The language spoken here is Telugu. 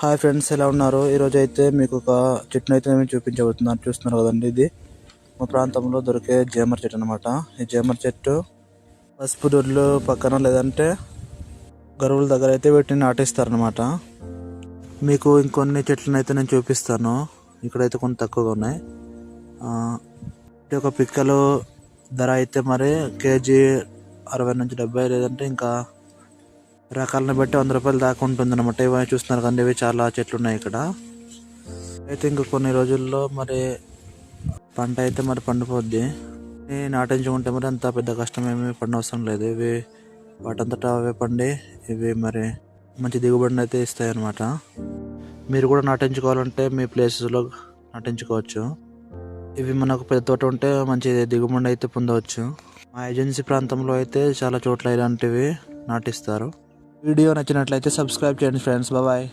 హాయ్ ఫ్రెండ్స్, ఎలా ఉన్నారు? ఈరోజు అయితే మీకు ఒక చెట్టును అయితే నేను చూపించబోతున్నాను. చూస్తున్నారు కదండి, ఇది మా ప్రాంతంలో దొరికే జేమర్ చెట్టు అనమాట. ఈ జేమర్ చెట్టు పసుపు దొడ్లు పక్కన లేదంటే గరువుల దగ్గర అయితే వీటిని నాటిస్తారనమాట. మీకు ఇంకొన్ని చెట్లను అయితే నేను చూపిస్తాను. ఇక్కడైతే కొన్ని తక్కువగా ఉన్నాయి. ఒక పిక్కలు ధర అయితే మరి కేజీ 60 నుంచి 70, లేదంటే ఇంకా రకాలను బట్టి 100 రూపాయలు దాకా ఉంటుంది అనమాట. ఇవన్నీ చూస్తున్నారు కానీ ఇవి చాలా చెట్లు ఉన్నాయి ఇక్కడ. అయితే ఇంకా కొన్ని రోజుల్లో మరి పంట అయితే మరి పండిపోద్ది. నాటించుకుంటే మరి అంత పెద్ద కష్టం ఏమి పడనవసరం లేదు. ఇవి వాటంతటా అవే పండి ఇవి మరి మంచి దిగుబడిని అయితే ఇస్తాయి అన్నమాట. మీరు కూడా నాటించుకోవాలంటే మీ ప్లేసెస్లో నాటించుకోవచ్చు. ఇవి మనకు పెద్ద తోట ఉంటే మంచి దిగుబడి అయితే పొందవచ్చు. మా ఏజెన్సీ ప్రాంతంలో అయితే చాలా చోట్ల ఇలాంటివి నాటిస్తారు. వీడియో నచ్చినట్లయితే సబ్స్క్రైబ్ చేయండి ఫ్రెండ్స్. బాయ్.